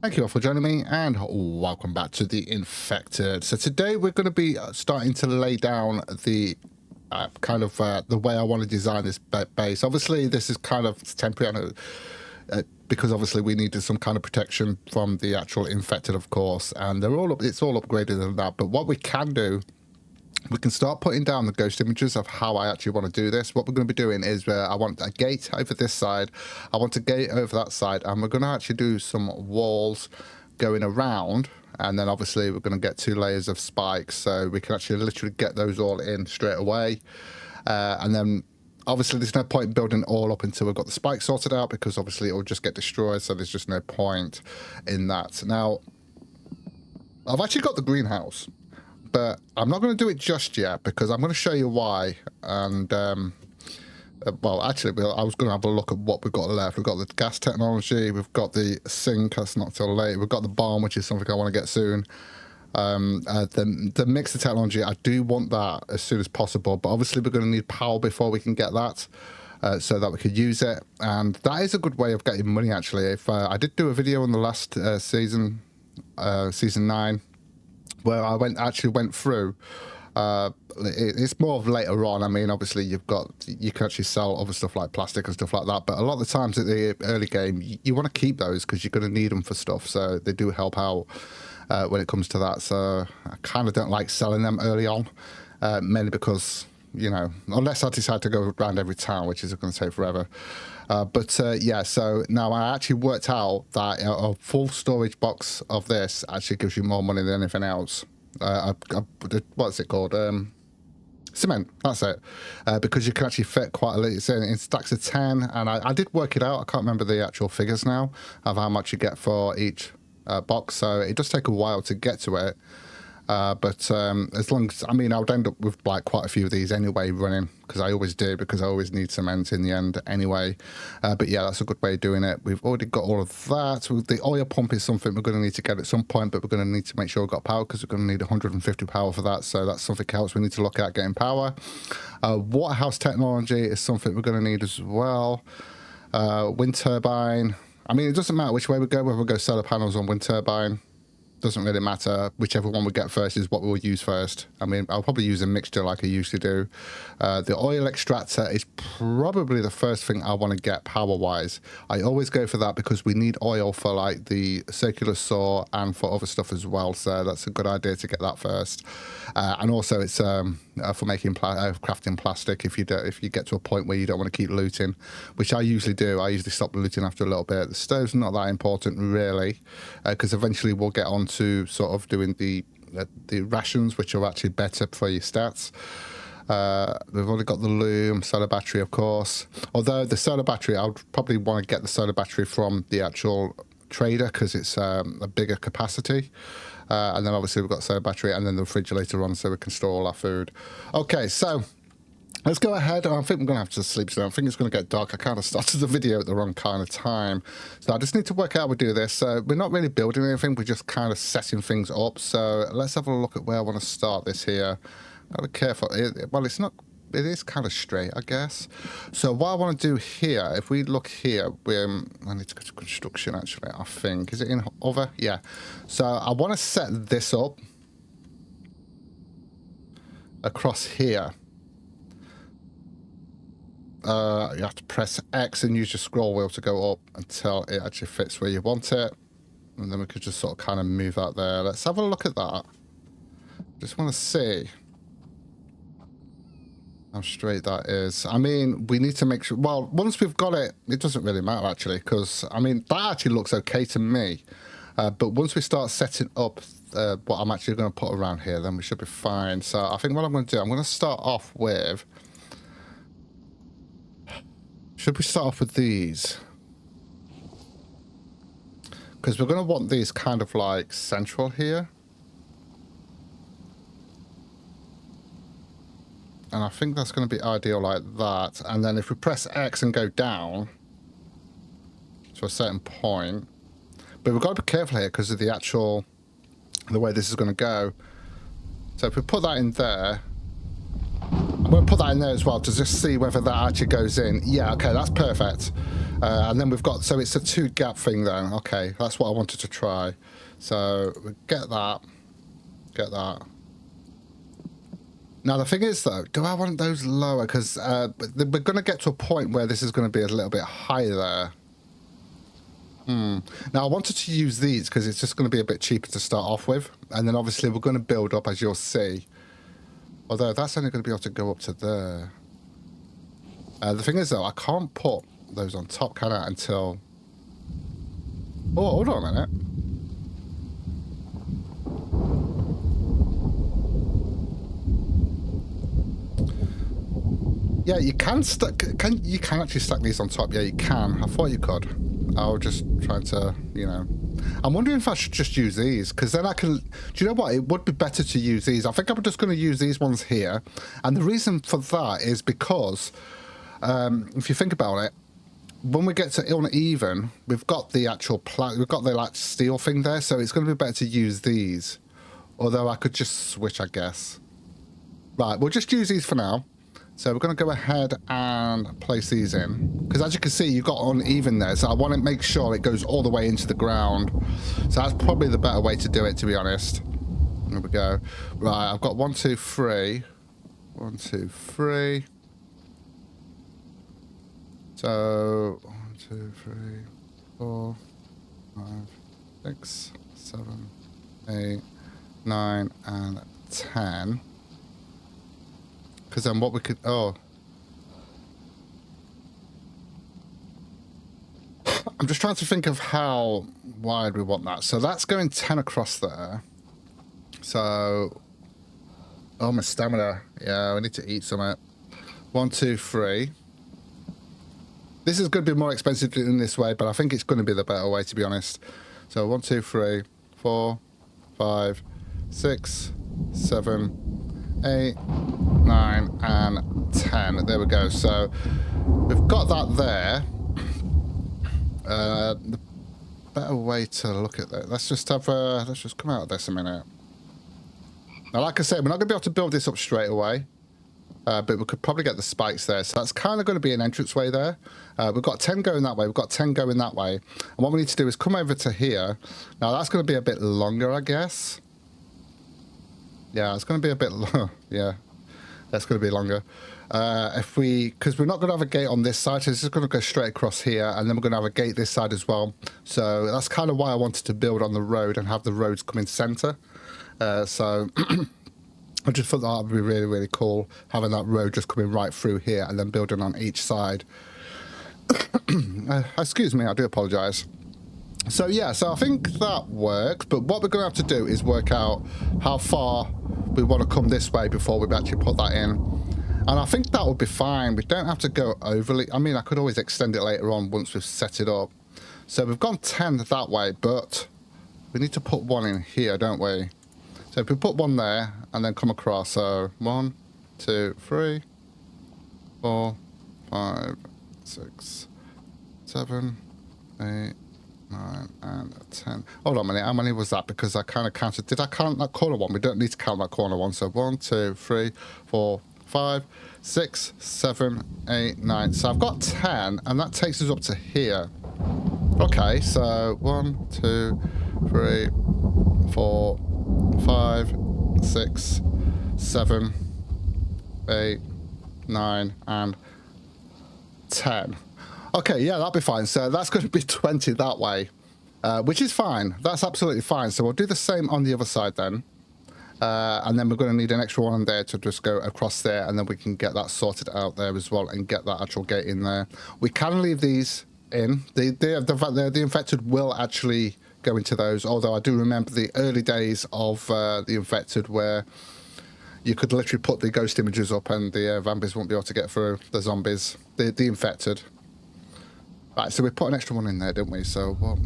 Thank you all for joining me and welcome back to the Infected. So today we're going to be starting to lay down the the way I want to design this base. Obviously this is kind of temporary because obviously we needed some kind of protection from the actual Infected, of course, and it's all upgraded and that. But what we can do, we can start putting down the ghost images of how I actually want to do this. What we're going to be doing is I want a gate over this side, I want a gate over that side, and we're going to actually do some walls going around, and then obviously we're going to get 2 layers of spikes, so we can actually literally get those all in straight away. And then obviously there's no point in building it all up until we've got the spikes sorted out, because obviously it will just get destroyed, so there's just no point in that. Now, I've actually got the greenhouse, but I'm not going to do it just yet because I'm going to show you why. And well, actually, I was going to have a look at what we've got left. We've got the gas technology, we've got the sink, that's not till late, we've got the barn, which is something I want to get soon. The mixer technology, I do want that as soon as possible, but obviously we're going to need power before we can get that, so that we could use it. And that is a good way of getting money, actually. If I did do a video in the last season 9, where I went through. It's more of later on. I mean, obviously you can actually sell other stuff like plastic and stuff like that, but a lot of the times at the early game you want to keep those because you're going to need them for stuff, so they do help out when it comes to that. So I kind of don't like selling them early on, mainly because, you know, unless I decide to go around every town, which is going to take forever. Yeah, so now I actually worked out that a full storage box of this actually gives you more money than anything else. What's it called? Cement, that's it. Because you can actually fit quite a lot. It's in stacks of 10, and I did work it out. I can't remember the actual figures now of how much you get for each box, so it does take a while to get to it. But as long as, I mean, I would end up with like quite a few of these anyway running, because I always do, because I always need cement in the end anyway. But yeah, that's a good way of doing it. We've already got all of that. The oil pump is something we're going to need to get at some point, but we're going to need to make sure we've got power, because we're going to need 150 power for that. So that's something else we need to look at, getting power. Waterhouse technology is something we're going to need as well. Wind turbine. I mean, it doesn't matter which way we go, whether we go solar panels or wind turbine. Doesn't really matter. Whichever one we get first is what we'll use first. I mean, I'll probably use a mixture like I usually do. The oil extractor is probably the first thing I want to get power-wise. I always go for that because we need oil for like the circular saw and for other stuff as well. So that's a good idea to get that first. And also it's for making crafting plastic if you get to a point where you don't want to keep looting, which I usually do. I usually stop looting after a little bit. The stove's not that important really, because eventually we'll get on to sort of doing the rations, which are actually better for your stats. We've already got the loom, solar battery, of course. Although the solar battery, I would probably want to get the solar battery from the actual trader because it's a bigger capacity. And then obviously we've got solar battery and then the fridge later on, so we can store all our food. Okay, so let's go ahead. I think I'm going to have to sleep soon. I think it's going to get dark. I kind of started the video at the wrong kind of time. So I just need to work out how we do this. So we're not really building anything. We're just kind of setting things up. So let's have a look at where I want to start this here. Gotta be careful. Well, it's not... It is kind of straight, I guess. So what I want to do here, if we look here, I need to go to construction, actually, I think. Is it in other? Yeah. So I want to set this up across here. You have to press X and use your scroll wheel to go up until it actually fits where you want it. And then we could just sort of kind of move that there. Let's have a look at that. Just want to see how straight that is. I mean, we need to make sure... Well, once we've got it, it doesn't really matter, actually, because, I mean, that actually looks okay to me. But once we start setting up what I'm actually going to put around here, then we should be fine. So I think what I'm going to do, I'm going to start off with... Should we start off with these? Because we're going to want these kind of like central here. And I think that's going to be ideal like that. And then if we press X and go down to a certain point, but we've got to be careful here because of the way this is going to go. So if we put that in there, I We'll put that in there as well to just see whether that actually goes in. Yeah, okay, that's perfect. And then we've got, so it's a 2 gap thing then. Okay, that's what I wanted to try. So we get that. Get that. Now the thing is though, do I want those lower? Because we're going to get to a point where this is going to be a little bit higher there. Now I wanted to use these because it's just going to be a bit cheaper to start off with. And then obviously we're going to build up, as you'll see. Although that's only going to be able to go up to there. The thing is though, I can't put those on top, can I, until... Oh, hold on a minute. Yeah, you can stack. You can actually stack these on top? Yeah, you can. I thought you could. I was just trying to, you know. I'm wondering if I should just use these, because then I can... Do you know what? It would be better to use these. I think I'm just going to use these ones here. And the reason for that is because, if you think about it, when we get to uneven, we've got the actual... we've got the like steel thing there, so it's going to be better to use these. Although I could just switch, I guess. Right, we'll just use these for now. So we're going to go ahead and place these in. Because as you can see, you've got uneven there. So I want to make sure it goes all the way into the ground. So that's probably the better way to do it, to be honest. There we go. Right, I've got 1, 2, 3. 1, 2, 3. So 1, 2, 3, 4, 5, 6, 7, 8, 9, and 10. Because then what we could... Oh. I'm just trying to think of how wide we want that. So that's going 10 across there. So... Oh, my stamina. Yeah, we need to eat some. 1, 2, 3. This is going to be more expensive in this way, but I think it's going to be the better way, to be honest. So 1, 2, 3, 4, 5, 6, 7, 8, 9, and 10. There we go. So we've got that there. The better way to look at that. Let's just have let's just come out of this a minute. Now, like I said, we're not going to be able to build this up straight away, but we could probably get the spikes there. So that's kind of going to be an entranceway there. We've got 10 going that way. We've got 10 going that way. And what we need to do is come over to here. Now, that's going to be a bit longer, I guess. Yeah, it's going to be a bit... yeah, that's going to be longer. Because we're not going to have a gate on this side, so it's just going to go straight across here, and then we're going to have a gate this side as well. So that's kind of why I wanted to build on the road and have the roads come in centre. So I just thought that would be really, really cool, having that road just coming right through here and then building on each side. Excuse me, I do apologise. So yeah, so I think that works, but what we're going to have to do is work out how far we want to come this way before we actually put that in. And I think that would be fine. We don't have to go overly... I mean, I could always extend it later on once we've set it up. So we've gone 10 that way, but we need to put one in here, don't we? So if we put one there and then come across, so 1, 2, 3, 4, 5, 6, 7, 8, 9, and 10. Hold on a minute, how many was that? Because I kind of counted. Did I count that corner one? We don't need to count that corner one. So 1, 2, 3, 4, 5, 6, 7, 8, 9. So I've got 10, and that takes us up to here. Okay, so 1, 2, 3, 4, 5, 6, 7, 8, 9, and 10. Okay, yeah, that'll be fine. So that's going to be 20 that way, which is fine. That's absolutely fine. So we'll do the same on the other side then. And then we're going to need an extra one on there to just go across there, and then we can get that sorted out there as well and get that actual gate in there. We can leave these in. The infected will actually go into those, although I do remember the early days of the infected where you could literally put the ghost images up and the Vambies won't be able to get through, the zombies, the infected. Right, so we put an extra one in there, didn't we? So what?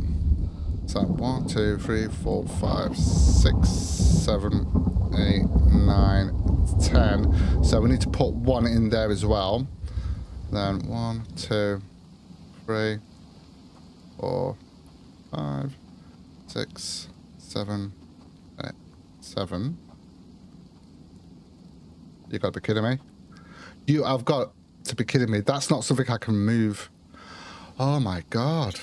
So 1, 2, 3, 4, 5, 6, 7, 8, 9, 10. So we need to put one in there as well. Then 1, 2, 3, 4, 5, 6, 7, 8, 7. You gotta be kidding me. You have got to be kidding me. That's not something I can move. Oh my God.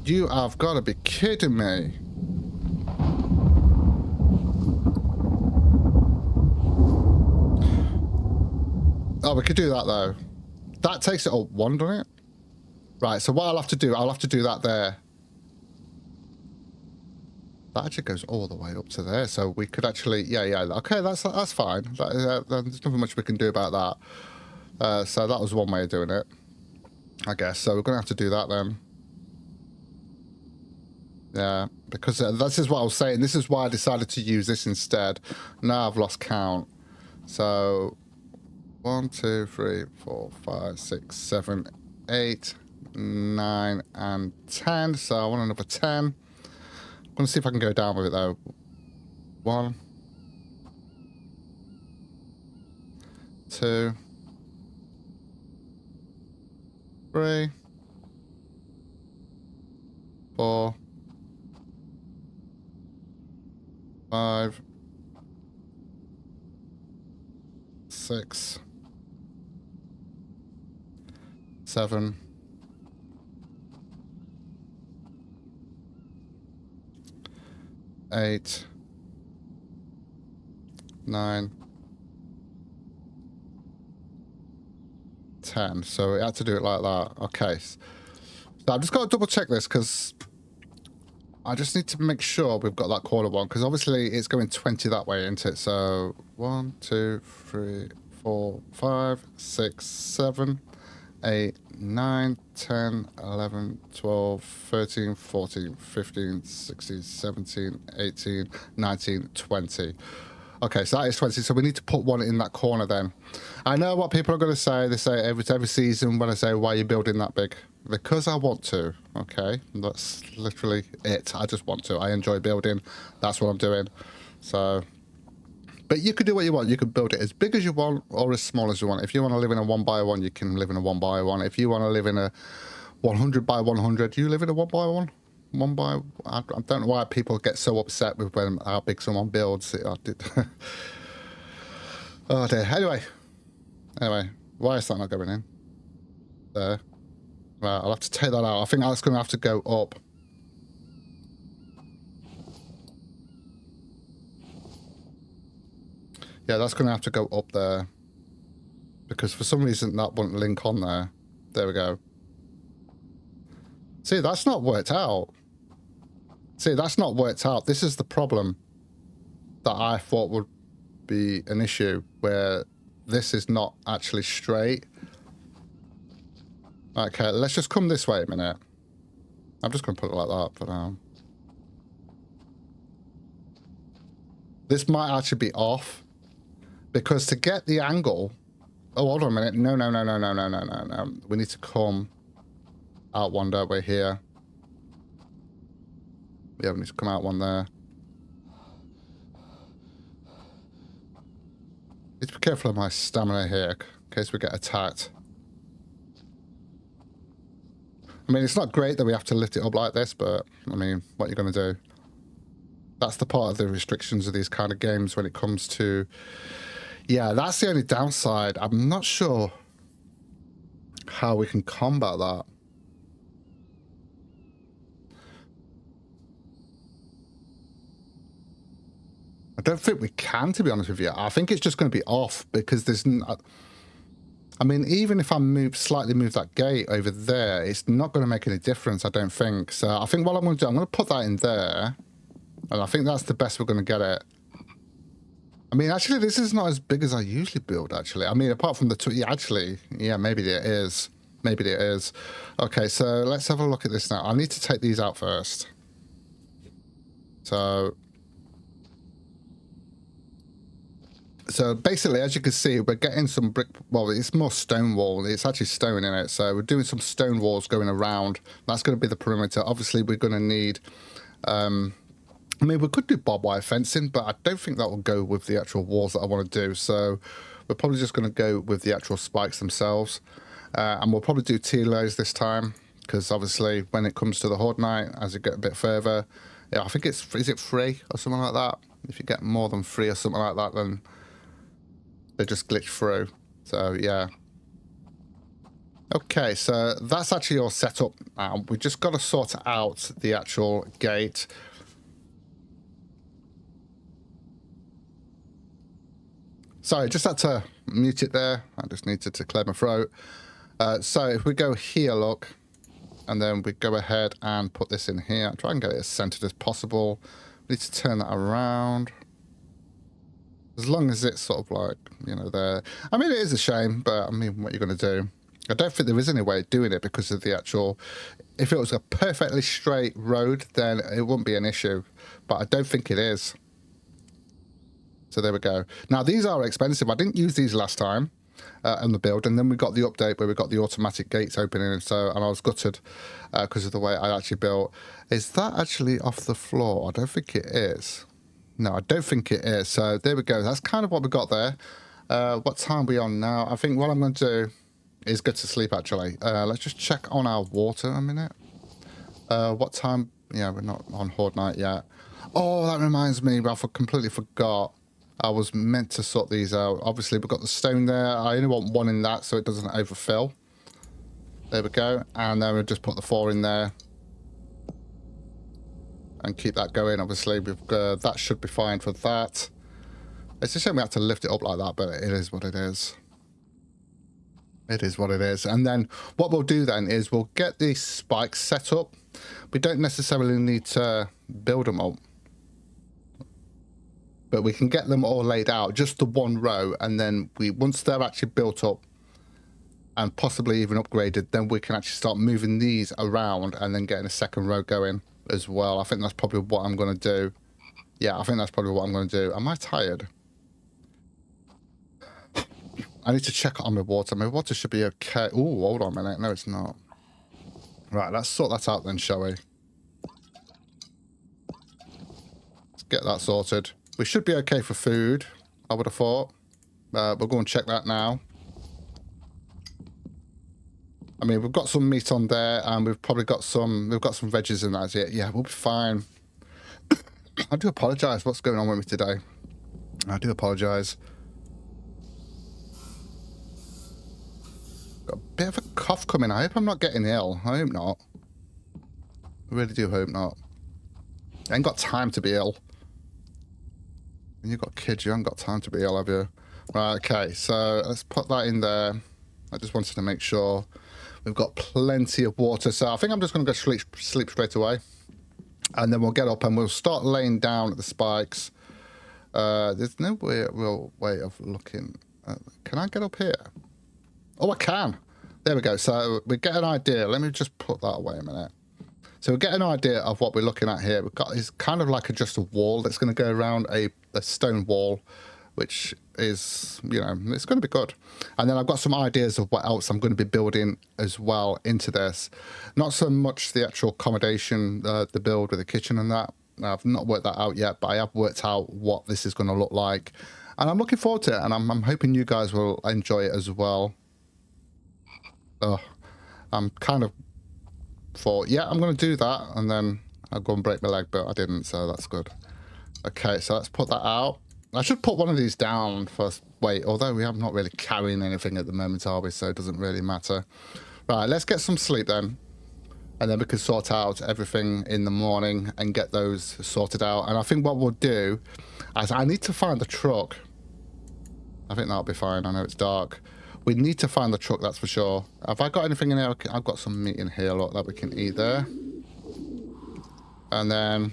You have got to be kidding me. Oh, we could do that though. That takes it up one, doesn't it? Right, so what I'll have to do that there. That actually goes all the way up to there, so we could actually, yeah, okay, that's fine. There's nothing much we can do about that. So that was one way of doing it, I guess. So we're gonna have to do that then. Yeah, because this is what I was saying. This is why I decided to use this instead. Now I've lost count. So 1, 2, 3, 4, 5, 6, 7, 8, 9, and 10. So I want another 10. I'm going to see if I can go down with it though. 1, 2, 3, 4, 5, 6, 7, 8, 9, 10. So we had to do it like that. Okay. So I've just got to double check this because I just need to make sure we've got that corner one, because obviously it's going 20 that way, isn't it? So 1, 2, 3, 4, 5, 6, 7, 8, 9, 10, 11, 12, 13, 14, 15, 16, 17, 18, 19, 20. Okay, so that is 20. So we need to put one in that corner then. I know what people are going to say. They say every season when I say, why are you building that big? Because I want to, okay? That's literally it. I just want to. I enjoy building. That's what I'm doing. So, but you could do what you want. You could build it as big as you want or as small as you want. If you want to live in a 1x1, you can live in a 1x1. If you want to live in a 100x100, you live in a 1x1. I don't know why people get so upset with how big someone builds. I did. Oh dear. Anyway, why is that not going in? There. Right, I'll have to take that out. I think that's going to have to go up. Yeah, that's going to have to go up there. Because for some reason that won't link on there. There we go. See, that's not worked out. This is the problem that I thought would be an issue, where this is not actually straight. Okay, let's just come this way a minute. I'm just going to put it like that for now. This might actually be off, because to get the angle... Oh, hold on a minute. No. We need to come out one, don't we, here. Yeah, we need to come out one there. Need to be careful of my stamina here, in case we get attacked. I mean, it's not great that we have to lift it up like this, but, I mean, what are you going to do? That's the part of the restrictions of these kind of games when it comes to... Yeah, that's the only downside. I'm not sure how we can combat that. I don't think we can, to be honest with you. I think it's just going to be off, because there's... I mean, even if I slightly move that gate over there, it's not going to make any difference, I don't think. So I think what I'm going to do, I'm going to put that in there. And I think that's the best we're going to get it. I mean, actually, this is not as big as I usually build, actually. I mean, apart from the two... Yeah, actually, yeah, maybe it is. Maybe it is. Okay, so let's have a look at this now. I need to take these out first. So basically, as you can see, we're getting some brick... Well, it's more stone wall. It's actually stone in it. So we're doing some stone walls going around. That's going to be the perimeter. Obviously, we're going to need... I mean, we could do barbed wire fencing, but I don't think that will go with the actual walls that I want to do. So we're probably just going to go with the actual spikes themselves. And we'll probably do tilos this time, because obviously when it comes to the Horde Night, as you get a bit further... Yeah, I think it's... Is it 3 or something like that? If you get more than 3 or something like that, then... They just glitch through. So, yeah. Okay, so that's actually all set up now. We just got to sort out the actual gate. Sorry, just had to mute it there. I just needed to clear my throat. So if we go here, look, and then we go ahead and put this in here. Try and get it as centered as possible. We need to turn that around. As long as it's sort of like, you know, there. I mean, it is a shame, but I mean, what are you going to do? I don't think there is any way of doing it because of the actual... If it was a perfectly straight road, then it wouldn't be an issue. But I don't think it is. So there we go. Now, these are expensive. I didn't use these last time on the build. And then we got the update where we got the automatic gates opening. And I was gutted because of the way I actually built. Is that actually off the floor? I don't think it is. No, I don't think it is. So there we go. That's kind of what we got there. What time are we on now? I think what I'm going to do is go to sleep, actually. Let's just check on our water a minute. What time? Yeah, we're not on Horde Night yet. Oh, that reminds me. I completely forgot. I was meant to sort these out. Obviously, we've got the stone there. I only want one in that so it doesn't overfill. There we go. And then we'll just put the 4 in there. And keep that going, obviously. That should be fine for that. It's a shame we have to lift it up like that, but it is what it is. It is what it is. And then what we'll do then is we'll get these spikes set up. We don't necessarily need to build them up. But we can get them all laid out, just the one row. And then once they're actually built up and possibly even upgraded, then we can actually start moving these around and then getting a second row going as well. I think that's probably what I'm going to do. Yeah, I think that's probably what I'm going to do. Am I tired? I need to check on my water. My water should be okay. Oh, hold on a minute. No, it's not. Right, let's sort that out then, shall we? Let's get that sorted. We should be okay for food, I would have thought. We'll go and check that now. I mean, we've got some meat on there, and we've probably got some veggies in that. Yeah, we'll be fine. I do apologise. What's going on with me today? I do apologise. Got a bit of a cough coming. I hope I'm not getting ill. I hope not. I really do hope not. I ain't got time to be ill. When you've got kids, you haven't got time to be ill, have you? Right, okay, so let's put that in there. I just wanted to make sure we've got plenty of water. So I think I'm just going to go sleep straight away. And then we'll get up and we'll start laying down at the spikes. There's no real way of looking. Can I get up here? Oh, I can. There we go. So we get an idea. Let me just put that away a minute. So we get an idea of what we're looking at here. We've got is kind of like just a wall that's going to go around a stone wall, which is, you know, it's going to be good. And then I've got some ideas of what else I'm going to be building as well into this. Not so much the actual accommodation, the build with the kitchen and that. I've not worked that out yet, but I have worked out what this is going to look like. And I'm looking forward to it, and I'm hoping you guys will enjoy it as well. I'm kind of thought, yeah, I'm going to do that, and then I'll go and break my leg, but I didn't, so that's good. Okay, so let's put that out. I should put one of these down for weight, although we are not really carrying anything at the moment, are we? So it doesn't really matter. Right, let's get some sleep then. And then we can sort out everything in the morning and get those sorted out. And I think what we'll do is I need to find the truck. I think that'll be fine. I know it's dark. We need to find the truck, that's for sure. Have I got anything in here? I've got some meat in here, look, that we can eat there. And then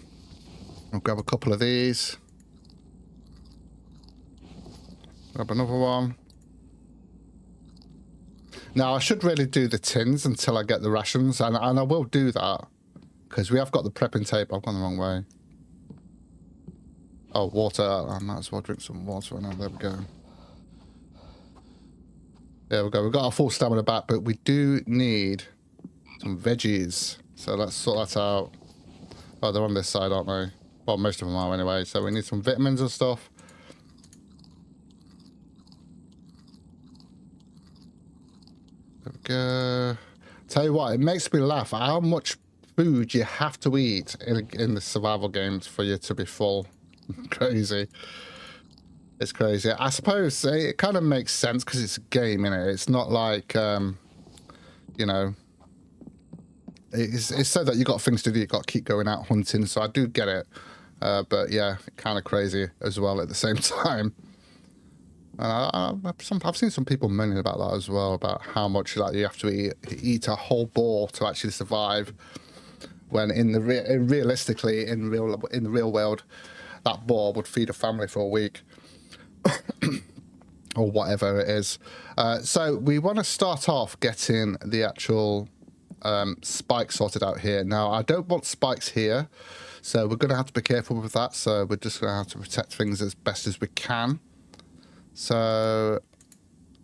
we'll grab a couple of these. Grab another one. Now, I should really do the tins until I get the rations, and I will do that, because we have got the prepping tape. I've gone the wrong way. Oh, water. I might as well drink some water. Now, there we go. There we go. We've got our full stamina back, but we do need some veggies. So let's sort that out. Oh, they're on this side, aren't they? Well, most of them are anyway. So we need some vitamins and stuff. There we go. Tell you what, it makes me laugh how much food you have to eat in the survival games for you to be full. Crazy. It's crazy. I suppose it kind of makes sense because it's a game, innit? It's not like, you know, it's so that you got things to do. You got to keep going out hunting. So I do get it. But yeah, kind of crazy as well at the same time. I've seen some people moaning about that as well, about how much like you have to eat a whole boar to actually survive. When realistically in the real world, that boar would feed a family for a week. Or whatever it is. So we want to start off getting the actual spikes sorted out here. Now, I don't want spikes here, so we're going to have to be careful with that. So we're just going to have to protect things as best as we can. So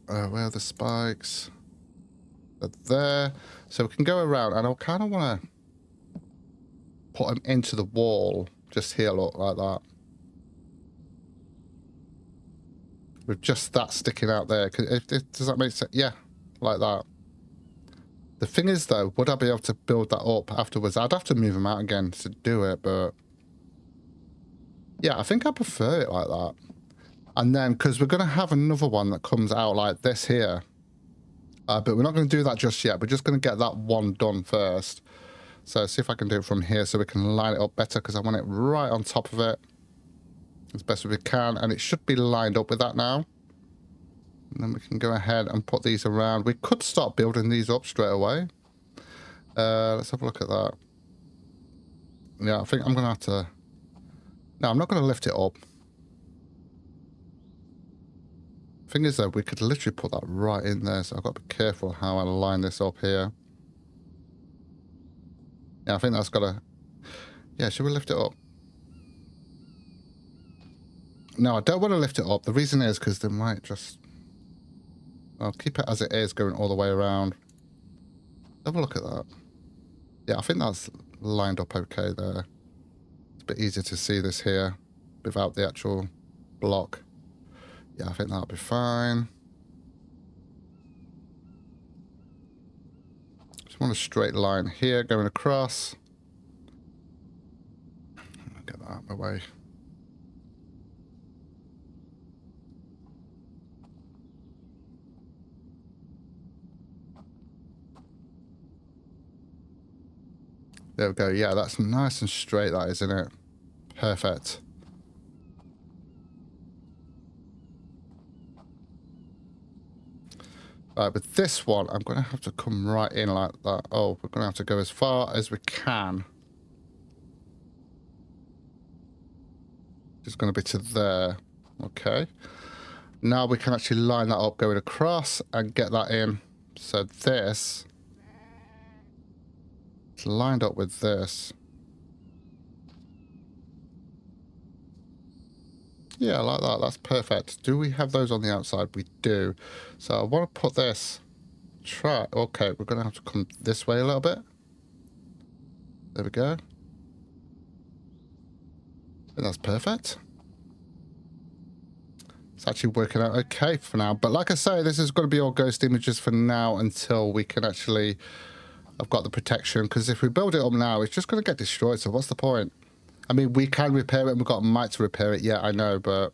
where are the spikes? They're there. So we can go around, and I kind of want to put them into the wall just here, look, like that. With just that sticking out there. Does that make sense? Yeah, like that. The thing is, though, would I be able to build that up afterwards? I'd have to move them out again to do it, but... yeah, I think I prefer it like that. And then, because we're going to have another one that comes out like this here. But we're not going to do that just yet. We're just going to get that one done first. So see if I can do it from here so we can line it up better, because I want it right on top of it as best as we can. And it should be lined up with that now. And then we can go ahead and put these around. We could start building these up straight away. Let's have a look at that. Yeah, I think I'm going to have to... no, I'm not going to lift it up. Thing is, though, we could literally put that right in there, so I've got to be careful how I line this up here. Yeah, I think that's got to... yeah, should we lift it up? No, I don't want to lift it up. The reason is because they might just... I'll keep it as it is, going all the way around. Have a look at that. Yeah, I think that's lined up okay there. It's a bit easier to see this here without the actual block. Yeah, I think that'll be fine. Just want a straight line here going across. Get that out of my way. There we go. Yeah, that's nice and straight, that, isn't it? Perfect. Right, with this one, I'm going to have to come right in like that. Oh, we're going to have to go as far as we can. Just going to be to there. Okay. Now we can actually line that up going across and get that in. So this... it's lined up with this. Yeah, like that. That's perfect. Do we have those on the outside? We do. So I want to put this... okay, we're going to have to come this way a little bit. There we go. And that's perfect. It's actually working out okay for now. But like I say, this is going to be all ghost images for now until we can actually... I've got the protection. Because if we build it up now, it's just going to get destroyed. So what's the point? I mean, we can repair it and we've got might to repair it. Yeah, I know, but...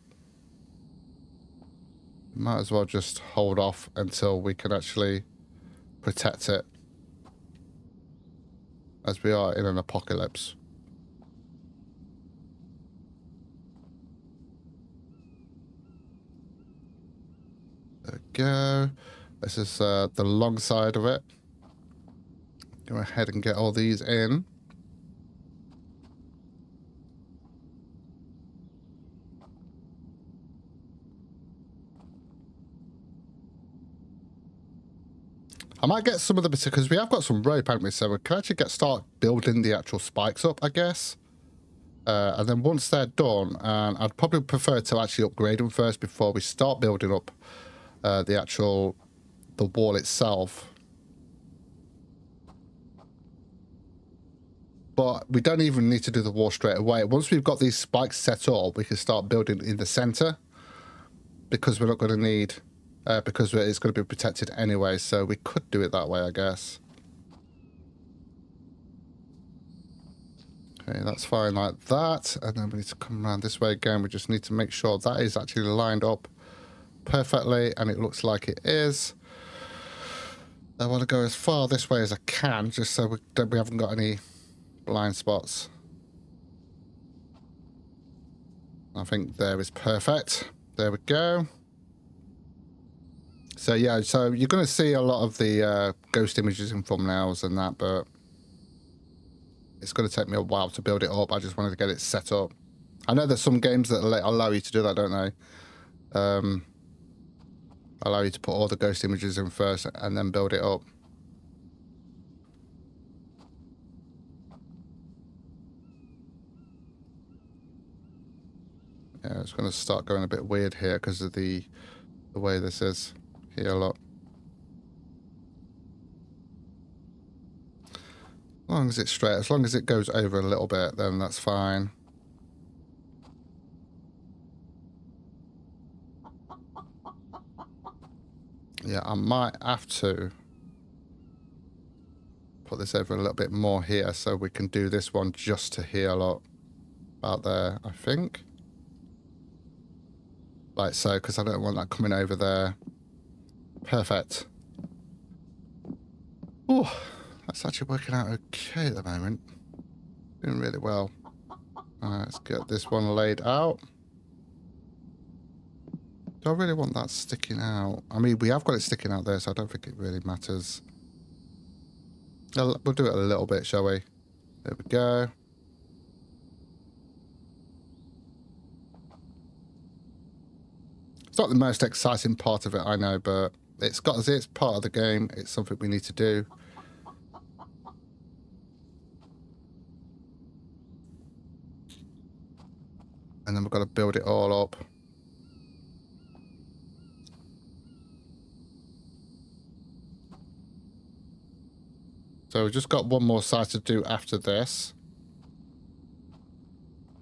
might as well just hold off until we can actually protect it. As we are in an apocalypse. There we go. This is the long side of it. Go ahead and get all these in. I might get some of the... because we have got some rope, haven't we? So we can actually start building the actual spikes up, I guess. And then once they're done, and I'd probably prefer to actually upgrade them first before we start building up the wall itself. But we don't even need to do the wall straight away. Once we've got these spikes set up, we can start building in the center. Because we're not going to need... because it's going to be protected anyway, so we could do it that way, I guess. Okay, that's fine like that. And then we need to come around this way again. We just need to make sure that is actually lined up perfectly, and it looks like it is. I want to go as far this way as I can, just so we haven't got any blind spots. I think there is perfect. There we go. So yeah, so you're going to see a lot of the ghost images and thumbnails and that, but it's going to take me a while to build it up. I just wanted to get it set up. I know there's some games that allow you to do that, don't they? Allow you to put all the ghost images in first and then build it up. Yeah, it's going to start going a bit weird here because of the way this is here. Look. As long as it's straight, as long as it goes over a little bit, then that's fine. Yeah, I might have to put this over a little bit more here so we can do this one just to here, look. About there, I think. Like so, because I don't want that coming over there. Perfect. Oh, that's actually working out okay at the moment. Doing really well. Alright, let's get this one laid out. Do I really want that sticking out? I mean, we have got it sticking out there, so I don't think it really matters. We'll do it a little bit, shall we? There we go. It's not the most exciting part of it, I know, but it's part of the game. It's something we need to do. And then we've got to build it all up. So we've just got one more side to do after this.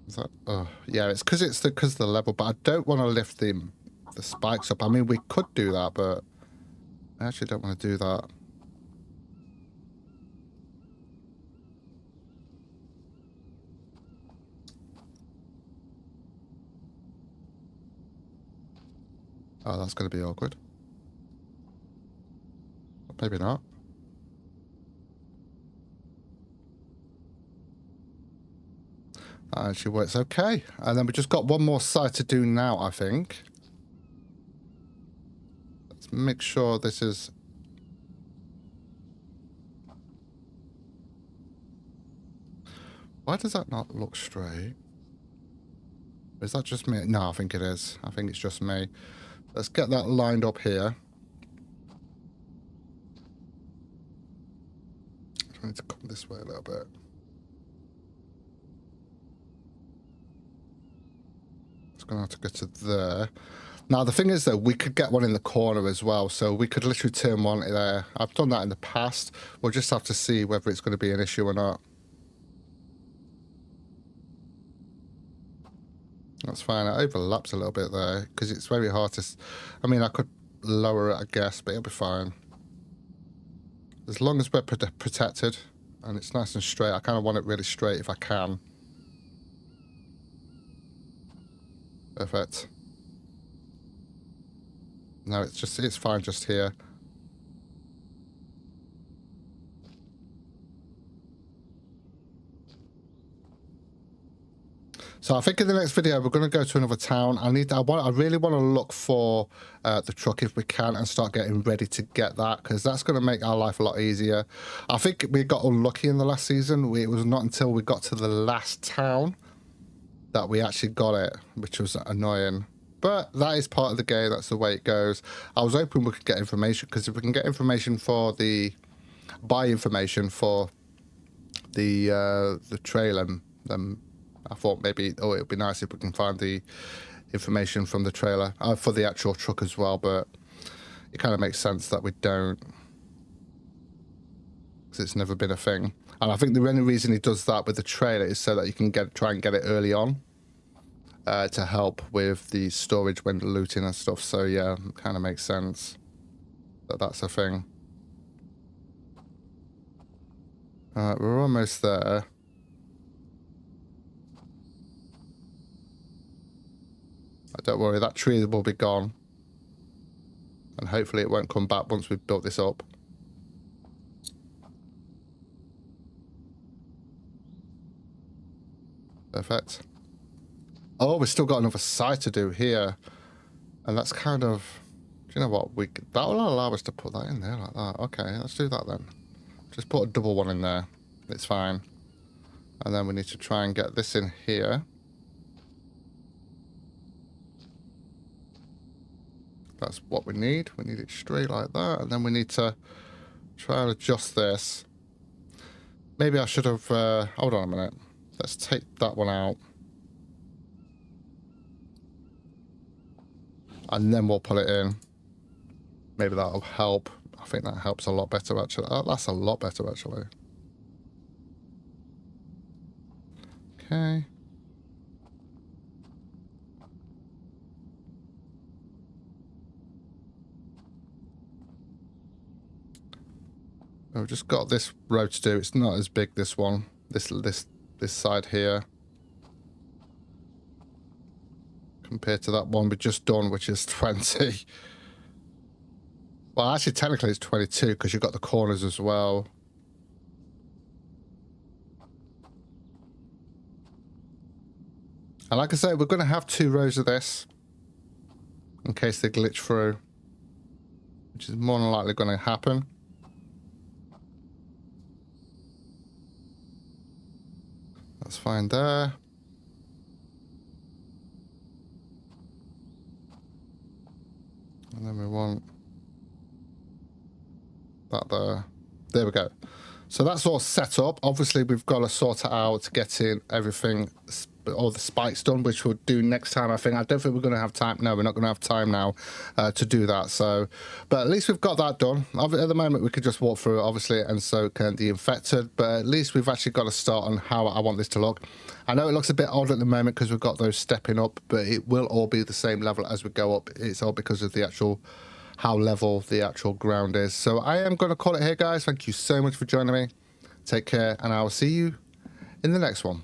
Is that, oh, yeah, it's because of the level, but I don't want to lift the spikes up. I mean, we could do that, but I actually don't want to do that. Oh, that's going to be awkward. Maybe not. That actually works okay. And then we just got one more side to do now, I think. Let's make sure this is... Why does that not look straight? Is that just me? No, I think it is. I think it's just me. Let's get that lined up here. I need to come this way a little bit. It's going to have to go to there. Now, the thing is, though, we could get one in the corner as well, so we could literally turn one there. I've done that in the past. We'll just have to see whether it's going to be an issue or not. That's fine. It overlaps a little bit there, because it's very hard to... I mean, I could lower it, I guess, but it'll be fine. As long as we're protected, and it's nice and straight. I kind of want it really straight if I can. Perfect. No, it's fine just here. So I think in the next video we're going to go to another town. I really want to look for the truck if we can and start getting ready to get that, because that's going to make our life a lot easier. I think we got unlucky in the last season. It was not until we got to the last town that we actually got it, which was annoying. But that is part of the game. That's the way it goes. I was hoping we could get information, because if we can get information for buy information for the trailer, then I thought maybe, it would be nice if we can find the information from the trailer for the actual truck as well, but it kind of makes sense that we don't, because it's never been a thing. And I think the only reason he does that with the trailer is so that you can try and get it early on to help with the storage when looting and stuff. So yeah, it kind of makes sense that that's a thing. We're almost there. Don't worry, that tree will be gone. And hopefully it won't come back once we've built this up. Perfect. Oh, we've still got another side to do here. And that's kind of... Do you know what? That will allow us to put that in there like that. Okay, let's do that then. Just put a double one in there. It's fine. And then we need to try and get this in here. That's what we need. We need it straight like that. And then we need to try and adjust this. Maybe I should have... hold on a minute. Let's take that one out. And then we'll put it in. Maybe that'll help. I think that helps a lot better, actually. Oh, that's a lot better, actually. Okay. We've just got this row to do. It's not as big, this one. This side here. Compared to that one we just done, which is 20. Well, actually, technically it's 22 because you've got the corners as well. And like I say, we're going to have 2 rows of this in case they glitch through, which is more than likely going to happen. That's fine there. And then we want that there. There we go. So that's all set up. Obviously, we've got to sort it out, getting everything, all the spikes done, which we'll do next time, I think. I don't think we're going to have time. No, we're not going to have time now to do that. So, but at least we've got that done. At the moment, we could just walk through it, obviously, and so can the infected. But at least we've actually got to start on how I want this to look. I know it looks a bit odd at the moment because we've got those stepping up, but it will all be the same level as we go up. It's all because of the actual... how level the actual ground is. So I am going to call it here, guys. Thank you so much for joining me. Take care, and I will see you in the next one.